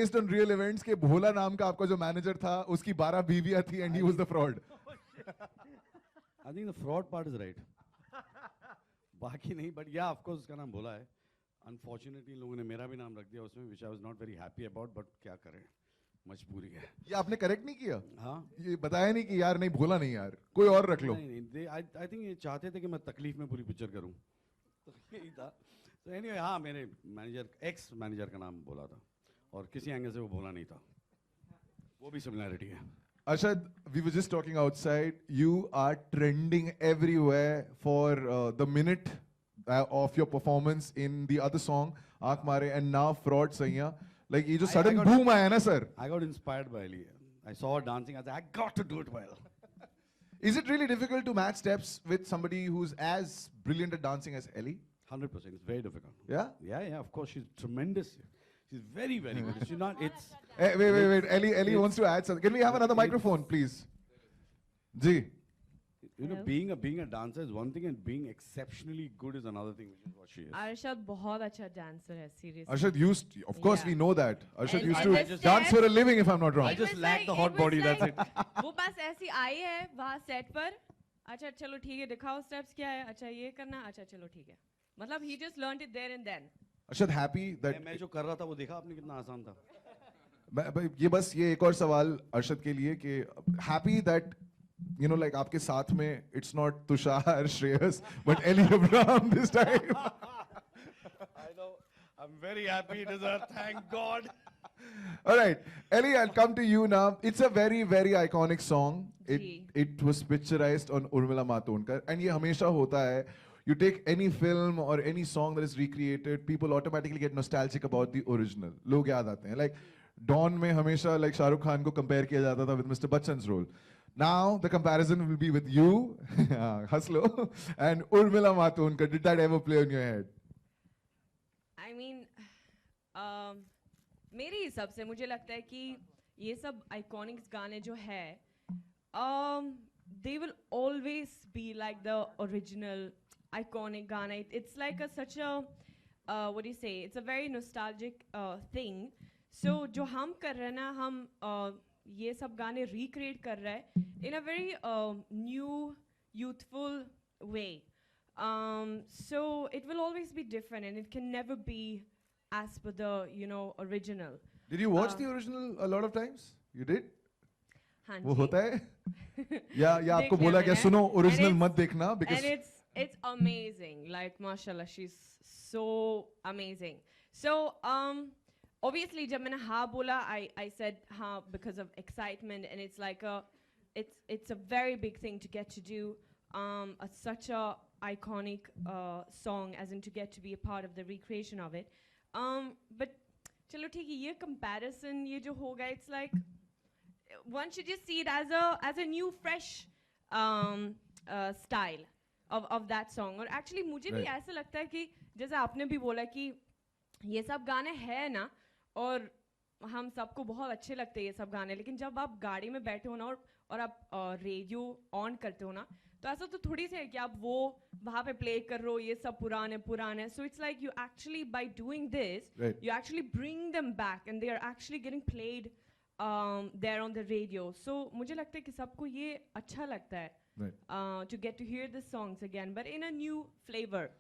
based on real events के भोला नाम का आपका जो मैनेजर था उसकी 12 बीवियां थी and he was the fraud. I think the fraud part is right. बाकी नहीं, but yeah, of course उसका नाम भोला है. Unfortunately लोगों ने मेरा भी नाम रख दिया उसमें, which I was not very happy about, but क्या करें, मजबूरी है. ये आपने करेक्ट नहीं किया? हाँ. ये बताया नहीं कि यार नहीं भोला नहीं यार, कोई और रख लो. नहीं, I think ये चाहते थे कि मैं तकलीफ में पूरी पिक्चर करूं. तो यही था. So anyway, हाँ, मेरे मैनेजर, एक्स मैनेजर का नाम भोला था और किसी एंगल से वो भोला नहीं था. वो भी सिमिलैरिटी है. Arshad, we were just talking outside. You are trending everywhere for the minute of your performance in the other song, Aankh Mare, and now Fraud Saiya. Like, ये जो sudden boom आया ना sir. I got inspired by Ellie. I saw her dancing. I said, I got to do it well. Is it really difficult to match steps with somebody who's as brilliant at dancing as Ellie? 100%. It's very difficult. Yeah? Yeah, of course. She's tremendous. She's very, very good. She's not, it's... Hey, wait. Ellie wants to add something. Can we have another microphone, please? Ji. You know, being a dancer is one thing and being exceptionally good is another thing, which is what she is. Arshad बहुत अच्छा dancer है, seriously. Arshad used, of course we know that. Arshad used and to dance for a living, if I'm not wrong. I just lack the hot body, that's it. वो बस ऐसी आई है वहाँ set पर, अच्छा चलो ठीक है दिखाओ steps क्या है, अच्छा ये करना, अच्छा चलो ठीक है. मतलब he just learned it there and then. Arshad happy that मैं जो कर रहा था वो देखा आपने कितना आसान था. ये बस ये एक और सवाल अर्शद के लिए कि happy that you know like आपके साथ में it's not Tushar, Shreyas, but Ellie Abraham this time. I know. I'm very happy it is her. Thank God. All right, Ellie, I'll come to you now. It's a very, very iconic song. Ji. It was picturized on Urmila Matondkar, and ये हमेशा होता है. You take any film or any song that is recreated, people automatically get nostalgic about the original. लोग याद आते हैं. Like Dawn में हमेशा like शाहरुख खान को compare किया जाता था with Mr. Bachchan's role. Now the comparison will be with you, Haslo, and Urmila Matondkar. Did that ever play on your head? I mean, मेरे हिसाब से मुझे लगता है कि ये सब iconic गाने जो है, they will always be like the original iconic गाने. It's like such a what do you say? It's a very nostalgic thing. So जो हम कर रहे हैं ना, हम ये सब गाने recreate कर रहे हैं in a very new, youthful way. So it will always be different and it can never be as per the, you know, original. Did you watch the original a lot of times? You did? हाँ वो जी. होता है? या आपको देख लिया बोला क्या मैंने. सुनो original And मत देखना because and it's amazing. Like mashallah, she's so amazing. So obviously जब मैंने हाँ बोला, I said हाँ because of excitement, and it's like it's a very big thing to get to do such a iconic song, as in to get to be a part of the recreation of it. But चलो ठीक है, ये comparison ये जो होगा, it's like one should just see it as a new fresh style of that song. और actually मुझे भी ऐसा लगता है कि जैसे आपने भी बोला कि ये सब गाने हैं ना, और हम सबको बहुत अच्छे लगते हैं ये सब गाने, लेकिन जब आप गाड़ी में बैठे हो ना और आप रेडियो ऑन करते हो ना, तो ऐसा तो थोड़ी सी है कि आप वो वहाँ पे प्ले कर रहे हो ये सब पुराने. So it's like you actually, by doing this, you actually bring them back and they are actually getting played there on the radio. So मुझे लगता है कि सबको ये अच्छा लगता है to get to hear the songs again, but in a new flavor.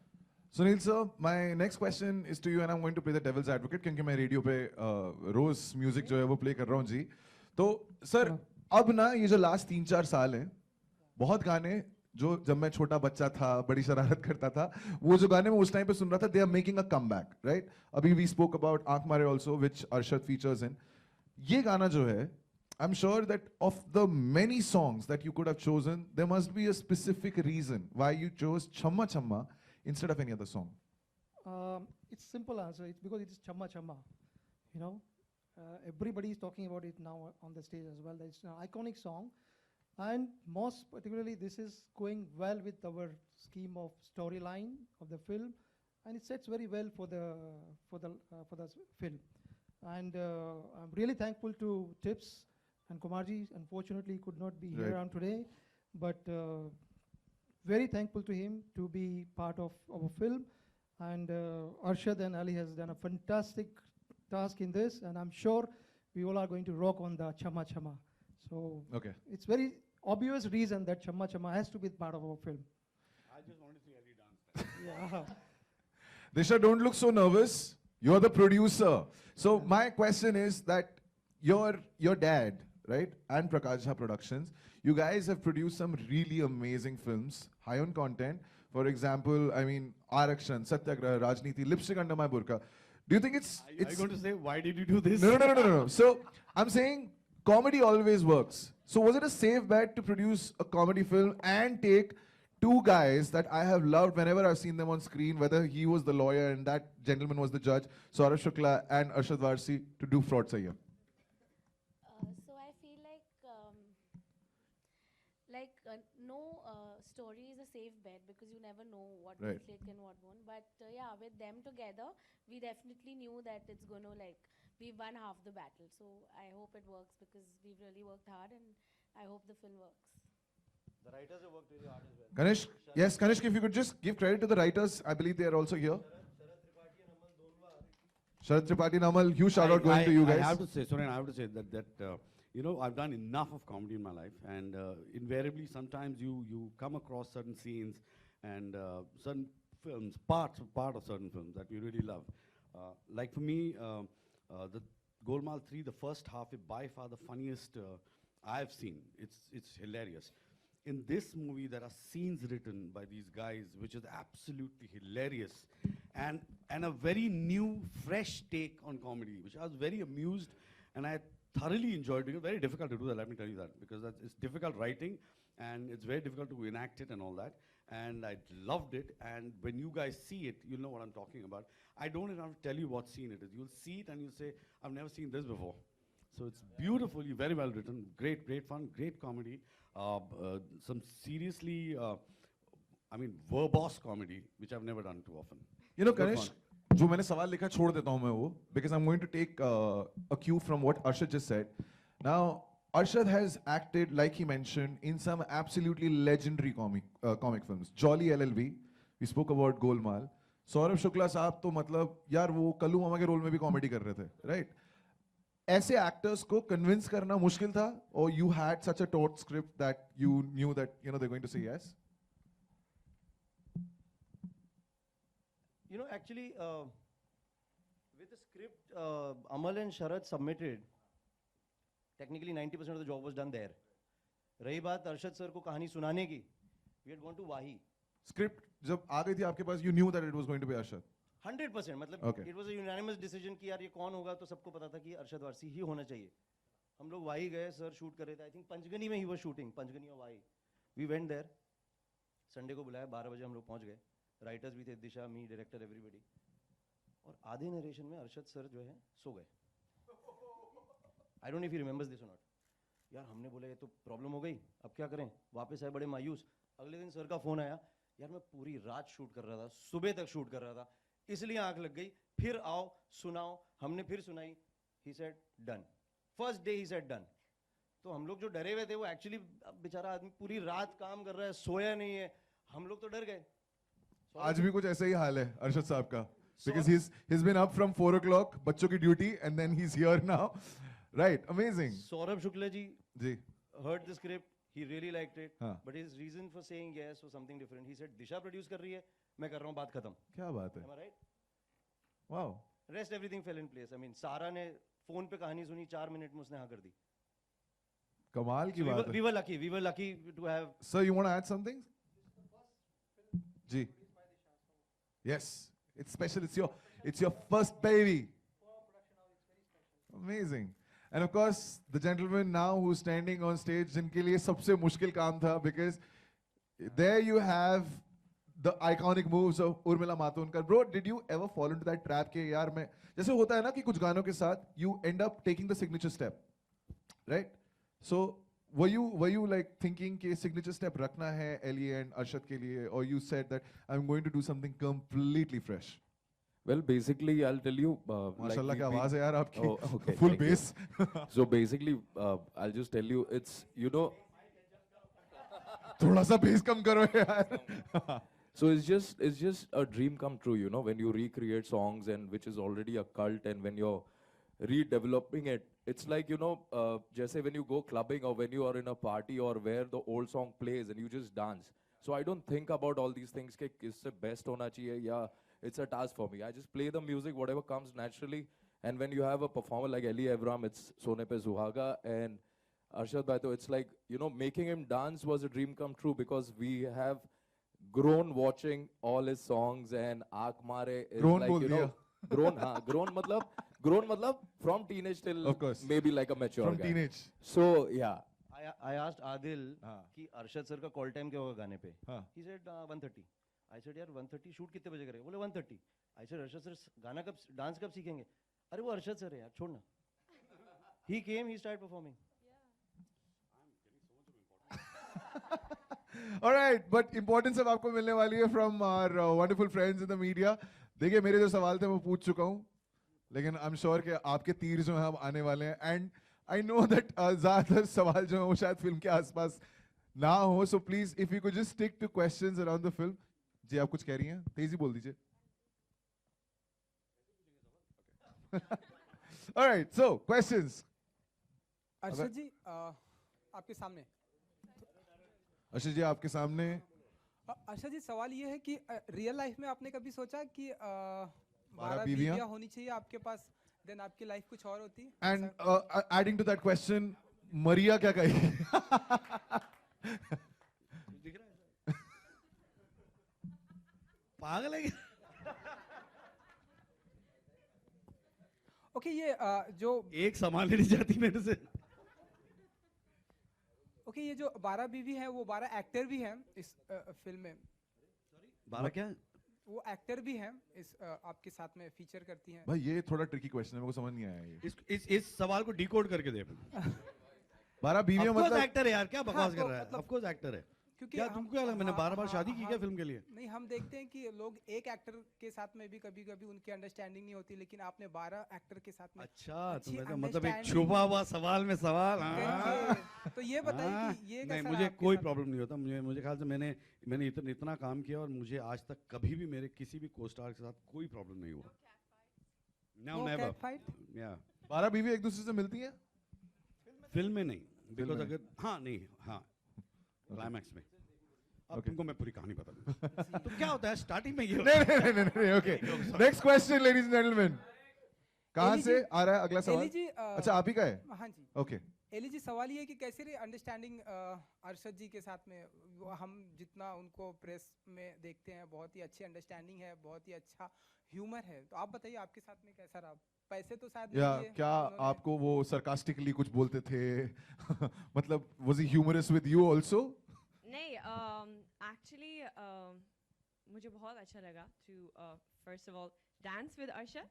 Sunil sir, my next question is to you, and I'm going to play the devil's advocate क्योंकि मैं रेडियो पे रोज म्यूजिक जो है वो प्ले कर रहा हूँ जी. तो सर अब ना ये जो लास्ट 3-4 साल हैं, बहुत गाने जो जब मैं छोटा बच्चा था बड़ी शरारत करता था, वो जो गाने मैं उस टाइम पे सुन रहा था, they are making a comeback, right? अभी we spoke about Aankh Mare also, which Arshad features in. ये गाना जो है, I'm sure that of the many songs that you could have chosen, there must be a specific reason why you chose Chamma Chamma instead of any other song. It's simple answer. It's because it is Chamma Chamma. You know, everybody is talking about it now on the stage as well. It's an iconic song, and most particularly, this is going well with our scheme of storyline of the film, and it sets very well for the film. And I'm really thankful to Tips and Kumarji. Unfortunately, he could not be here on today, but very thankful to him to be part of our film. And Arshad and Ali has done a fantastic task in this, and I'm sure we all are going to rock on the Chama Chama. So Okay. it's very obvious reason that Chama Chama has to be part of our film. I just want to see Ellie dance. Yeah. Disha, don't look so nervous. You're the producer. So my question is that your dad, right, and Prakash Jha Productions, you guys have produced some really amazing films, high on content. For example, I mean, Arakshan, Satyagraha, Rajniti, Lipstick Under My Burqa. Do you think Are you it's going to say, why did you do this? no. So I'm saying comedy always works. So was it a safe bet to produce a comedy film and take two guys that I have loved whenever I've seen them on screen, whether he was the lawyer and that gentleman was the judge, Saurabh Shukla and Arshad Varsi, to do Fraud Sahiya? So I feel like no story is a safe bet because you never know what will Right. click and what won't. But yeah, with them together, we definitely knew that it's going to like we won half the battle. So I hope it works because we've really worked hard, and I hope the film works. The writers have worked really hard as well. Kanish, yes, Kanish, if you could just give credit to the writers, I believe they are also here. Sharad Tripathi and Amal, huge shout out going to you I guys. have to say, sorry, I have to say that you know, I've done enough of comedy in my life, and invariably sometimes you come across certain scenes and certain films, part of certain films that you really love. Like for me, the Golmaal 3, the first half is by far the funniest I've seen. It's hilarious. In this movie, there are scenes written by these guys, which is absolutely hilarious, and a very new, fresh take on comedy, which I was very amused, and I thoroughly enjoyed it. It's very difficult to do that, let me tell you that, because it's difficult writing, and it's very difficult to enact it and all that, and I loved it, and when you guys see it, you'll know what I'm talking about. I don't even have to tell you what scene it is. You'll see it, and you'll say, I've never seen this before. So it's beautifully, very well written, great fun, great comedy. Some seriously, I mean, verbose comedy, which I've never done too often. You know, Good Kanish, fun. जो मैंने सवाल लिखा छोड़ देता हूँ मैं वो, because I'm going to take a cue from what Arshad just said. Now, Arshad has acted, like he mentioned, in some absolutely legendary comic films. Jolly LLB, we spoke about Golmaal. Saurabh Shukla साहब तो मतलब यार वो कल्लू मामा के role में भी comedy कर रहे थे, right? ऐसे एक्टर्स को कन्विंस करना मुश्किल था, or you had such a taut script that you knew that they're going to say yes? You know, actually, with the script Amal and Sharad submitted, technically 90% of the job was done there. रही बात Arshad sir को कहानी सुनाने की, we had gone to Wahi. Script जब आ गई थी आपके पास, you knew that it was going to be Arshad. 100%, मतलब Okay. it was a unanimous decision कि यार ये कौन होगा, तो सबको पता था कि अरशद वारसी ही होना चाहिए. हम लोग वाही गए, सर शूट कर रहे थे. I think पंचगनी में he was shooting, पंचगनी और वाही. We went there. संडे को बुलाया, 12 बजे हम लोग पहुंच गए. राइटर्स भी थे, दिशा, मी, डायरेक्टर, एवरीबडी. और आधे नरेशन में अरशद सर जो है सो गए. I don't know if he remembers this or not. यार हमने बोला ये तो प्रॉब्लम हो गई, अब क्या करें? वापस आए बड़े मायूस. अगले दिन सर का फोन आया, यार मैं पूरी रात शूट कर रहा था, सुबह तक शूट कर रहा था, इसलिए आंख लग गई, फिर आओ सुनाओ. हमने फिर सुनाई. He said done. First day he said done. तो हम लोग जो डरे हुए थे वो एक्चुअली बेचारा आदमी पूरी रात काम कर रहा है, सोया नहीं है, हम लोग तो डर गए. आज भी कुछ ऐसा ही हाल है अरशद साहब का, because he's been up from 4 o'clock बच्चों की duty and then he's here now, right? Amazing. Saurabh Shukla ji ji heard the script, he really liked it, हाँ. but his reason for saying yes was something different. He said Disha produce कर रही है, मैं कर रहा हूँ, बात खत्म. क्या बात है? Am I right? Wow. Rest everything fell in place. I mean, सारा ने फोन पे कहानी सुनी, 4 मिनट में उसने हाँ कर दी. कमाल की So बात है. we were lucky to have. Sir, you want to add something? Ji. Yes, it's special. It's your first baby. Amazing. And of course, the gentleman now who's standing on stage, जिनके लिए सबसे मुश्किल काम था, because there you have the iconic moves of Urmila Matondkar. Bro, did you ever fall into that trap कि यार मैं, जैसे होता है ना कि कुछ गानों के साथ you end up taking the signature step, right? So were you like thinking कि signature step रखना है Ellie and Arshad के लिए, or you said that I'm going to do something completely fresh? Well, basically, I'll tell you. माशाल्लाह क्या आवाज है यार आपकी, Oh, okay, full thank you. bass. So basically, I'll just tell you, it's, you know, थोड़ा सा bass कम करो यार. so it's just a dream come true, you know, when you recreate songs and which is already a cult, and when your redeveloping it. It's like, you know, जैसे when you go clubbing or when you are in a party or where the old song plays and you just dance. So I don't think about all these things कि किससे best होना चाहिए या it's a task for me. I just play the music, whatever comes naturally. And when you have a performer like Ellie Avram, it's Sone Pe Suhaga and Arshad Baito, it's like, you know, making him dance was a dream come true because we have grown watching all his songs and Aak Mare is Grown like, bol you diya. know, grown matlab from teenage till Of course. maybe like a mature From guy. teenage. So, yeah. I asked Adil हाँ. कि Arshad sir का call time क्या होगा गाने पे. हाँ. He said 1:30. I said यार 1:30 shoot कितने बजे करेंगे? बोले 1:30. I said अरशद सर गाना कब डांस कब सीखेंगे? अरे वो अरशद सर है यार छोड़ना. He came, he started performing. All right, but importance अब आपको मिलने वाली है from our wonderful friends in the media. देखिए मेरे जो सवाल थे मैं पूछ चुका हूँ, लेकिन I'm sure कि आपके तीर जो हैं अब आने वाले हैं. And I know that ज़्यादातर सवाल जो हैं वो शायद फिल्म के आसपास ना हो. So please, if you could just stick to questions around the film. जी आप कुछ कह रही हैं? तेजी बोल दीजिए. All right, so questions. Arshad जी आपके सामने. अर्षद जी आपके सामने. अर्षद जी सवाल ये है कि रियल लाइफ में आपने कभी सोचा कि 12 बीवियां बीवियां होनी चाहिए आपके पास, देन आपकी लाइफ कुछ और होती? And adding to that question, मरिया क्या कहेगी? पागल है क्या? ओके ये जो एक संभालने नहीं जाती मेरे से. ओके ये जो 12 बीवी हैं वो 12 एक्टर भी हैं इस फिल्म में. 12 क्या? वो एक्टर भी हैं इस आपके साथ में फीचर करती हैं. भाई ये थोड़ा ट्रिकी क्वेश्चन है, मेरे को समझ नहीं आया ये. इस सवाल को डिकोड करके दे. 12 बीवियां मतलब मतलब एक्टर है यार, क्या बकवास हाँ, कर तो रहा है? मतलब- ऑफ कोर्स एक्टर है. क्योंकि क्या हम- तुमको क्या लगा मैंने हाँ, 12 बार हाँ, शादी की हाँ, क्या फिल्म के लिए? नहीं हम देखते हैं कि लोग एक एक्टर के साथ में भी कभी कभी उनकी अंडरस्टैंडिंग नहीं होती, लेकिन आपने 12 एक्टर के साथ में अच्छा अच्छी तो मतलब एक understanding छुपा हुआ सवाल में सवाल. करके- तो ये बताइए हाँ, कि ये नहीं कैसा मुझे रहा आपके कोई साथ? प्रॉब्लम नहीं होता. मुझे ख्याल से मैंने इतना काम किया और मुझे आज तक कभी भी मेरे किसी भी को स्टार के साथ कोई प्रॉब्लम नहीं हुआ. No No never. catfight? या 12 बीवी एक दूसरे से मिलती हैं? फिल्म में नहीं, बिकॉज में। अगर हाँ नहीं हाँ क्लाइमैक्स में. अब Okay. तुमको मैं पूरी कहानी बता दूं. तो क्या होता है स्टार्टिंग में ये नहीं, okay. Next question, ladies and gentlemen. कहाँ एली से जी- आ रहा है अगला सवाल? एली जी अच्छा आप ही का है? हाँ जी. Okay. एली जी सवाल ये है कि कैसे रही अंडरस्टैंडिंग अरशद जी के साथ में? हम जितना उनको प्रेस में देखते हैं बहुत ही अच्छी अंडरस्टैंडिंग है, बहुत ही अच्छा ह्यूमर है, तो आप बताइए आपके साथ में कैसा रहा? पैसे तो शायद या नहीं दिए क्या उन्होंने। आपको वो sarcastically कुछ बोलते थे? मतलब was he humorous with you also? नहीं एक्चुअली मुझे बहुत अच्छा लगा to first of all dance with Arsha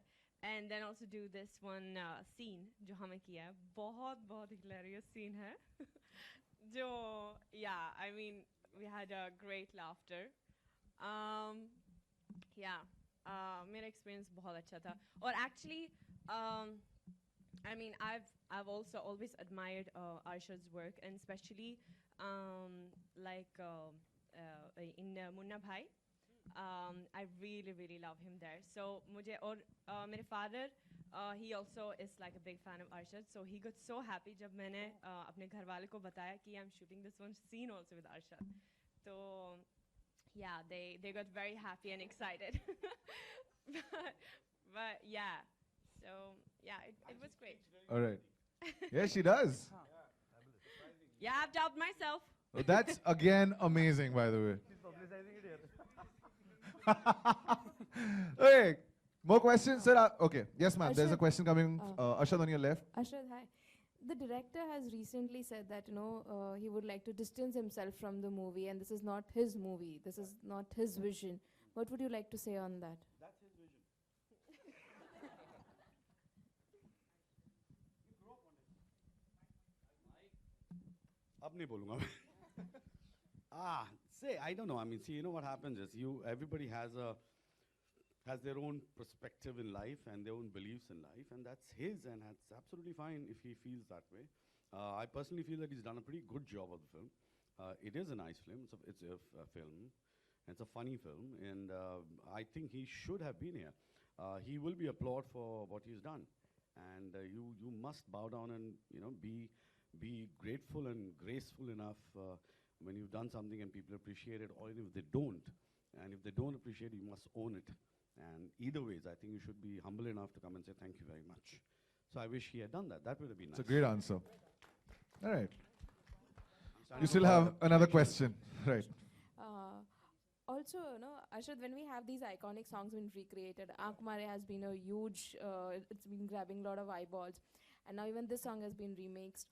and then also do this one scene जो हमें किया है. बहुत hilarious scene है जो yeah I mean we had a great laughter. Yeah मेरा experience बहुत अच्छा था. और actually I mean I've also always admired Arsha's work and especially like in Munna Bhai. I really love him there. So मुझे और मेरे father he also is like a big fan of Arshad. So he got so happy जब मैंने अपने घर वाले को बताया कि I'm shooting this one scene also with Arshad. So yeah, they got very happy and excited. but yeah, so yeah, it was great. All right. Yeah, she does. Yeah, I've doubted myself. Oh, that's again amazing, by the way. Okay, more questions, sir. Okay, yes, ma'am. There's a Arshad, question coming. Arshad on your left. Arshad, hi. The director has recently said that he would like to distance himself from the movie, and this is not his movie. This is not his vision. What would you like to say on that? That's his vision. अब नहीं बोलूँगा मैं. Say I don't know. I mean, see, you know what happens is everybody has their own perspective in life and their own beliefs in life, and that's his, and that's absolutely fine if he feels that way. I personally feel that he's done a pretty good job of the film. It is a nice film. It's a film. It's a funny film, and I think he should have been here. He will be applauded for what he's done, and you must bow down and be grateful and graceful enough when you've done something and people appreciate it, or even if they don't. And if they don't appreciate it, you must own it. And either ways, I think you should be humble enough to come and say thank you very much. So I wish he had done that. That would have been nice. It's a great answer. All right. I'm You starting still to have follow- another question, right? Also, Arshad, when we have these iconic songs being recreated, Aankh Mare has been a huge, it's been grabbing a lot of eyeballs. And now even this song has been remixed.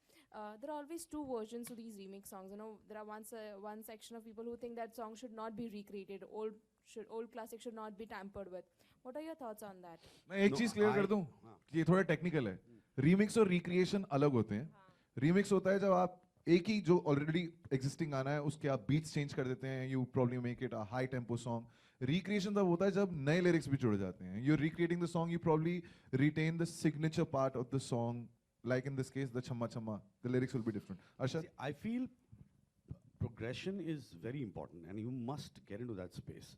There are always two versions to these remix songs. There are one section of people who think that song should not be recreated, old classic should not be tampered with. What are your thoughts on that? मैं एक No, चीज clear कर दूं हाँ. कि ये थोड़ा technical है. रीमिक्स और रिक्रिएशन अलग होते हैं. रीमिक्स होता है जब आप एक ही जो ऑलरेडी एग्जिस्टिंग गाना है उसके आप बीट्स चेंज कर देते हैं. You probably make it a high tempo song. Recreation तब होता है जब नए लिरिक्स भी जुड़ जाते हैं. You are recreating the song, you probably retain the signature part of the song. Like in this case, the Chamma Chamma, the lyrics will be different. Arshad? See, I feel progression is very important, and you must get into that space.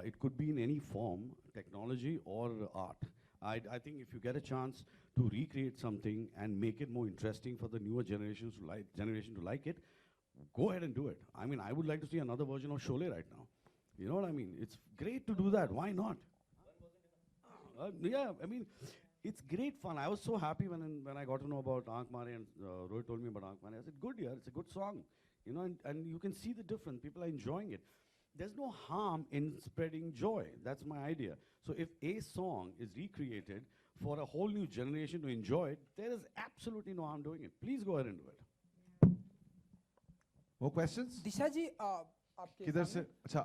It could be in any form, technology or art. I think if you get a chance to recreate something and make it more interesting for the newer generation to like it, go ahead and do it. I mean, I would like to see another version of Sholay right now. You know what I mean? It's great to do that. Why not? Yeah, I mean, it's great fun. I was so happy when I got to know about Aankh Mare and Rohit told me about Aankh Mare. I said, good, yeah, it's a good song. And you can see the difference. People are enjoying it. There's no harm in spreading joy. That's my idea. So if a song is recreated for a whole new generation to enjoy it, there is absolutely no harm doing it. Please go ahead and do it. More questions? दिशा जी आपके किधर से? सामने- अच्छा.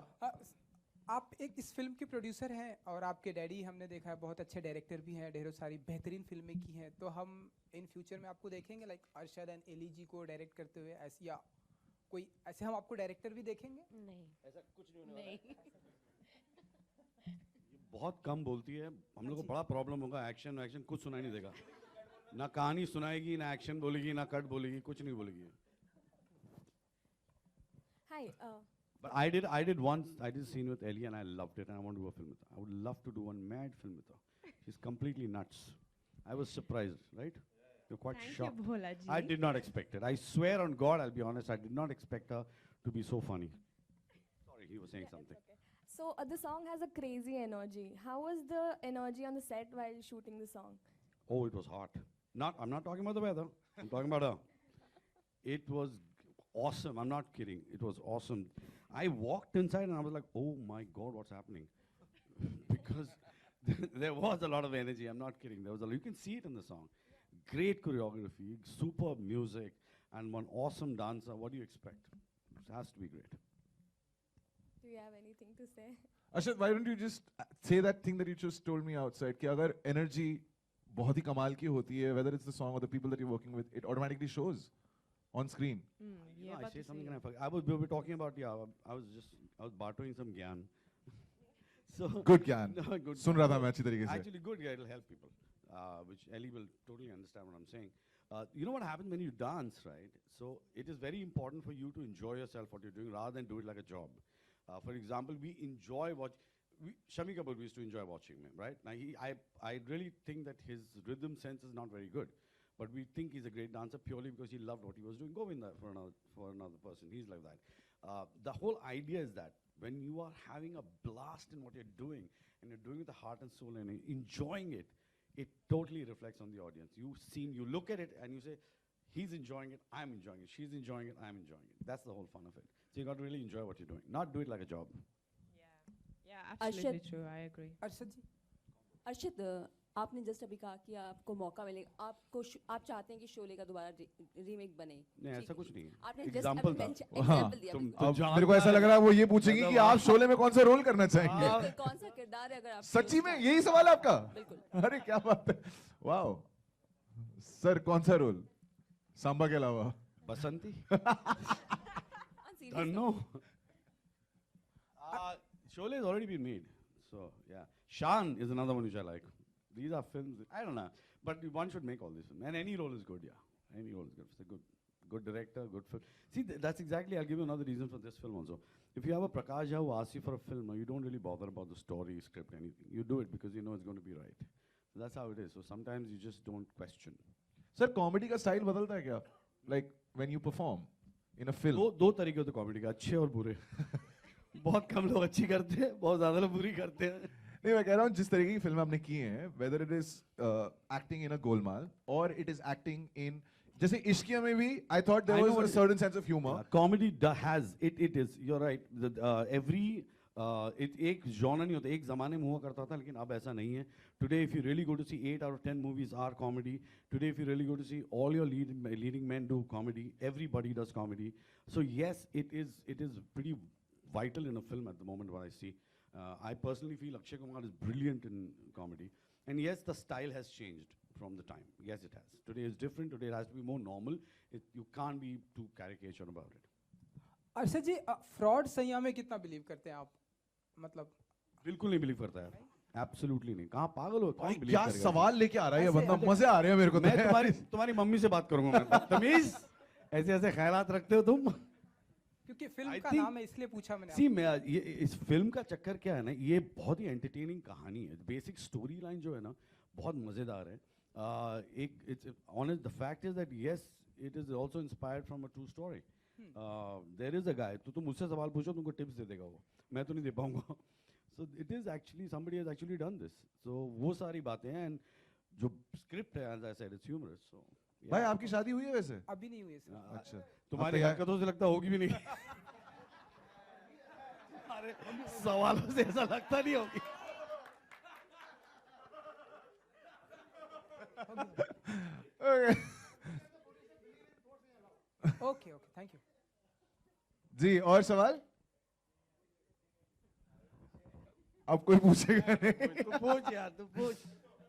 आप एक इस film के producer हैं और आपके डैडी हमने देखा है बहुत अच्छे डायरेक्टर भी हैं, ढेरों सारी बेहतरीन फिल्में की हैं. तो हम इन फ्यूचर में आपको देखेंगे लाइक अरशद एंड एली जी को डायरेक्ट करते हुए ऐसे, या कोई ऐसे हम आपको डायरेक्टर भी देखेंगे? नहीं ऐसा कुछ नहीं होने वाला है. नहीं ये बहुत कम बोलती है. हम लोग को बड़ा प्रॉब्लम होगा. एक्शन कुछ सुनाई नहीं देगा. ना कहानी सुनाएगी, ना एक्शन बोलेगी, ना कट बोलेगी, कुछ नहीं बोलेगी. Hi. But I did a scene with Ellie and I loved it and I want to do a film with her. I would love to do one mad film with her. She's completely nuts. I was surprised, right? You're quite Thank you, shocked. Bhola ji. I did not expect it. I swear on God, I'll be honest, I did not expect her to be so funny. Sorry, he was saying something. So the song has a crazy energy. How was the energy on the set while shooting the song? Oh, it was hot. I'm not talking about the weather. I'm talking about her. It was awesome. I'm not kidding. It was awesome. I walked inside and I was like, oh my God, what's happening? Because there was a lot of energy. I'm not kidding. You can see it in the song. Great choreography, superb music, and one awesome dancer. What do you expect? It has to be great. Do you have anything to say? Arshad, why don't you just say that thing that you just told me outside? कि अगर energy बहुत ही कमाल की होती है, whether it's the song or the people that you're working with, it automatically shows on screen. ये I बात say तो something सही and I है. forget. We were talking about, I was bartering some gyan. So Good ज्ञान. No, good सुन gyan. रहा था मैं अच्छी तरीके से. Actually, good, yeah, it'll help people, which Ellie will totally understand what I'm saying. You know what happens when you dance, right? So it is very important for you to enjoy yourself, what you're doing, rather than do it like a job. For example, we enjoy Shami Kapoor, we used to enjoy watching him, right? Now, I really think that his rhythm sense is not very good. But we think he's a great dancer purely because he loved what he was doing. Govinda for another person, he's like that. The whole idea is that when you are having a blast in what you're doing, and you're doing it with the heart and soul and enjoying it, it totally reflects on the audience. You look at it and you say, he's enjoying it, I'm enjoying it, she's enjoying it, I'm enjoying it. That's the whole fun of it. So you got to really enjoy what you're doing, not do it like a job. Yeah, absolutely Arshad- true. I agree. Arshad जी अर्षद आपने just अभी कहा कि आपको मौका मिलेगा, आप चाहते हैं कि शोले का दोबारा रीमेक बने. नहीं, ठीक ऐसा है. कुछ नहीं है. आपने just Example अभी था. example दिया तुम- बिल्कुल. अब मेरे को ऐसा लग रहा है वो ये पूछेंगी कि आप शोले में कौन सा रोल करना चाहेंगे. बिल्कुल, कौन सा किरदार है अगर आप सच्ची में यही सवाल है आपका? बिल्कुल. अरे क्या बात है. वाओ. सर कौन सा रोल? सांबा के अलावा. Basanti? On serious Don't note. know. Sholay has already been made. So, yeah. Shan is another one which I like. These are films, I don't know. But one should make all these films. And any role is good, yeah. Any role is good. It's a good director, good film. See, that's exactly, I'll give you another reason for this film also. If you have a Prakash Jha who asks you for a film, you don't really bother about the story, script, anything. You do it because you know it's going to be right. That's how it is. So sometimes you just don't question. Sir comedy का style बदलता है क्या? Like when you perform in a film. दो तरीके होते comedy का, अच्छे और बुरे. बहुत कम लोग अच्छी करते हैं, बहुत ज्यादा लोग बुरी करते हैं. नहीं मैं कह रहा हूँ जिस तरीके की फिल्म आपने की है, whether it is acting in a Golmaal or it is acting in जैसे इश्किया में भी I thought there was a certain sense of humor. Comedy has it is. You're right. Every एक genre नहीं होता, एक ज़माने में हुआ करता था, लेकिन अब ऐसा नहीं है. Today, if you really go to see 8 out of 10 movies are comedy. Today, if you really go to see all your leading men do comedy, everybody does comedy. So yes, it is pretty vital in a film at the moment. What I see, I personally feel Akshay Kumar is brilliant in comedy. And yes, the style has changed from the time. Yes, it has. Today is different. Today it has to be more normal. You can't be too caricature about it. Arshad ji, fraud Saiyaan में कितना believe करते हैं आप? मतलब बिल्कुल नहीं believe करता है. Absolutely नहीं. कहाँ पागल हो? कौन believe क्या करेगा? सवाल लेके आ रहा है ये बंदा, मजे आ रहे हैं मेरे को. मैं तुम्हारी मम्मी से बात करूंगा. मैं तमीज ऐसे ख्यालात रखते हो तुम? क्योंकि फिल्म I का think- नाम है इसलिए पूछा मैंने. सी मैं ये इस फिल्म का चक्कर क्या है ना, ये बहुत ही एंटरटेनिंग कहानी है. बेसिक स्टोरी लाइन जो है ना बहुत मज़ेदार है. एक it's honest the fact is that yes it is also inspired from a true story. There is a guy, तो तुम मुझसे सवाल पूछो, तुमको टिप्स दे देगा वो, मैं तो नहीं दे पाऊंगा. So it is actually somebody has actually done this. So वो सारी बातें हैं. एंड जो स्क्रिप्ट है as I said it's humorous. So भाई आपकी शादी हुई है वैसे? अभी नहीं हुई है सर. अच्छा. तुम्हारी हरकतों से लगता होगी भी नहीं. अरे सवालों से ऐसा लगता नहीं होगी. Okay okay, thank you. जी और सवाल? अब कोई पूछेगा नहीं. तू पूछ यार, तू पूछ.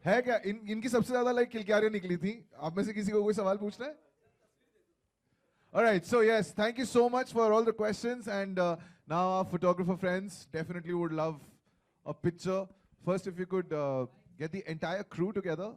है क्या इनकी सबसे ज्यादा लाइक किलकारियां निकली थी? आप में से किसी को कोई सवाल पूछना है? Alright, so yes, thank you so much for all the questions, and now our photographer friends definitely would love a picture. First, if you could get the entire crew together.